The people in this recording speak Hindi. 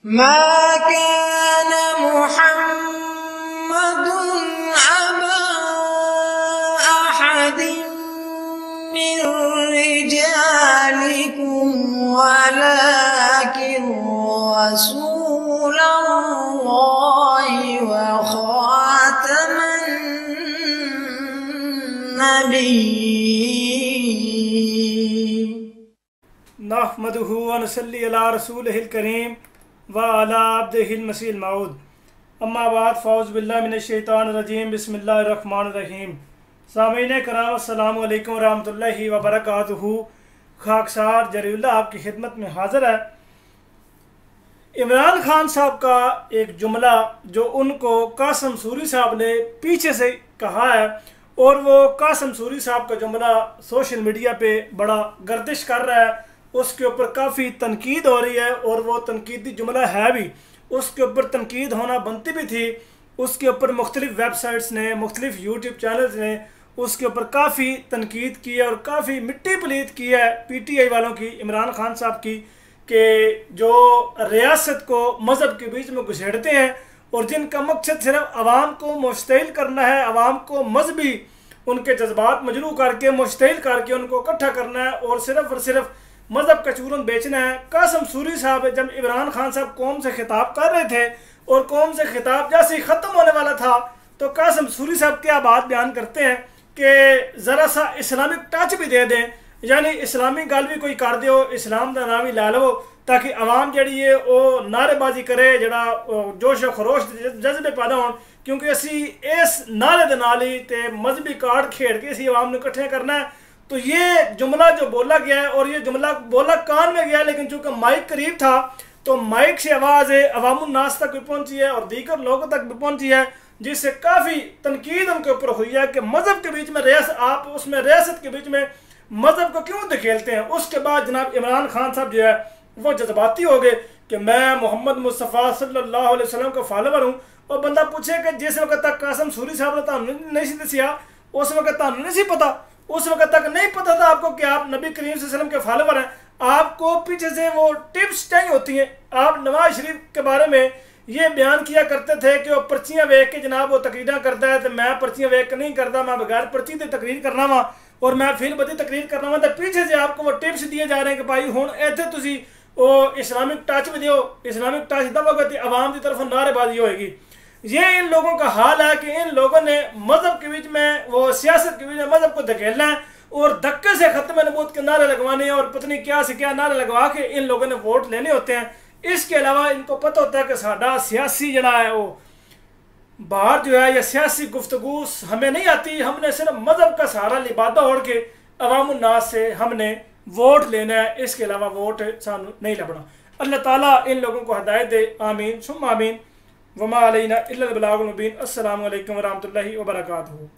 मा कान मुहम्मदुन अबा अहदिन मिन रिजालिकुम वलाकिन रसूलल्लाहि व खातमन नबिय्यीन। नहमदुहु व नसल्ली अला रसूलिहिल करीम व अला अब्दिहिल मसीहिल मऊद। अम्मा बाद फ़ौज़ बिल्लाहि मिनश शैतानिर रजीम। बिस्मिल्लाहिर रहमानिर रहीम। सामीन कराम अस्सलामु अलैकुम रहमतुल्लाहि व बरकातुहू। खाकसार जरीउल्लाह आपकी खिदमत में हाज़िर है। इमरान खान साहब का एक जुमला जो उनको कासिम सूरी साहब ने पीछे से कहा है, और वो कासिम सूरी साहब का जुमला सोशल मीडिया पे बड़ा गर्दिश कर रहा है। उसके ऊपर काफ़ी तनकीद हो रही है, और वो तनकीदी जुमला है भी, उसके ऊपर तनकीद होना बनती भी थी। उसके ऊपर मुख्तलिफ वेबसाइट्स ने, मुख्तलिफ यूट्यूब चैनल्स ने उसके ऊपर काफ़ी तनकीद की है और काफ़ी मिट्टी पलीत की है PTI वालों की, इमरान खान साहब की, कि जो रियासत को मज़हब के बीच में घुसेड़ते हैं और जिनका मकसद सिर्फ आवाम को मुश्तिल करना है, आवाम को मजहबी उनके जज्बात मजरू करके मुश्तिल करके उनको इकट्ठा करना है और सिर्फ मज़हब का चूरन बेचना है। कासिम सूरी साहब जब इमरान खान साहब कौम से खिताब कर रहे थे और कौम से खिताब जैसे ही ख़त्म होने वाला था, तो कासिम सूरी साहब क्या बात बयान करते हैं कि ज़रा सा इस्लामिक टच भी दे दें, यानी इस्लामी गल भी कोई कर दो, इस्लाम का नाम ही ला लो, ताकि आवाम जी है वो नारेबाजी करे, जरा जोश खरोश जज्बे पैदा हो, क्योंकि असी इस नारे के नाल ही ते मजहबी कार्ड खेड़ के इसी आवाम ने इकट्ठे करना है। तो ये जुमला जो बोला गया है, और ये जुमला बोला कान में गया, लेकिन चूंकि माइक करीब था तो माइक से आवाज़ अवामुन्नास तक भी पहुंची है और दीगर लोगों तक भी पहुंची है, जिससे काफ़ी तनकीद उनके ऊपर हुई है कि मज़हब के बीच में आप उसमें रियासत के बीच में मज़हब को क्यों धकेलते हैं। उसके बाद जनाब इमरान खान साहब जो है वो जज्बाती हो गए कि मैं मोहम्मद मुस्तफ़ा सल्लल्लाहु अलैहि वसल्लम का फॉलोवर हूँ। और बंदा पूछे कि जिस वक्त तक कासिम सूरी साहब ने तुहानू नहीं सी दसिया, उस वक्त तुहानू नहीं सी पता, उस वक्त तक नहीं पता था आपको कि आप नबी करीम सल्लल्लाहु अलैहि वसल्लम के फॉलोवर हैं। आपको पीछे से वो टिप्स चाहिए होती हैं। आप नवाज शरीफ के बारे में ये बयान किया करते थे कि वो पर्चियाँ वेख के जनाब वो तकरीर करता है, तो मैं पर्चियाँ वेख के नहीं करता, मैं बगैर पर्ची के तकरीर करना वा और मैं फिर बदी तकरीर करना वा। तो पीछे से आपको वो टिप्स दिए जा रहे हैं कि भाई हुण इत्थे तुसीं वो इस्लामिक टच भी दो, इस्लामिक टच दवोगे तो आवाम की तरफ नारेबाजी होएगी। ये इन लोगों का हाल है कि इन लोगों ने मज़हब के बीच में, वो सियासत के बीच में मज़हब को धकेलना है और धक्के से ख़त्म नबूवत के नारे लगवाने और पत्नी क्या से क्या नारे लगवा के इन लोगों ने वोट लेने होते हैं। इसके अलावा इनको पता होता है कि साडा सियासी जड़ा है वो बाहर जो है या सियासी गुफ्तगू हमें नहीं आती, हमने सिर्फ मज़हब का सहारा लिबादा ओढ़ के अवामुन्नास से हमने वोट लेना है, इसके अलावा वोट सानू नहीं लबना। अल्लाह ताला इन लोगों को हदायत दे, आमीन सुम्मा आमीन। वमा अलैना इल्लल बलागुल मुबीन। अस्सलामु अलैकुम व रहमतुल्लाहि व बरकातुहू।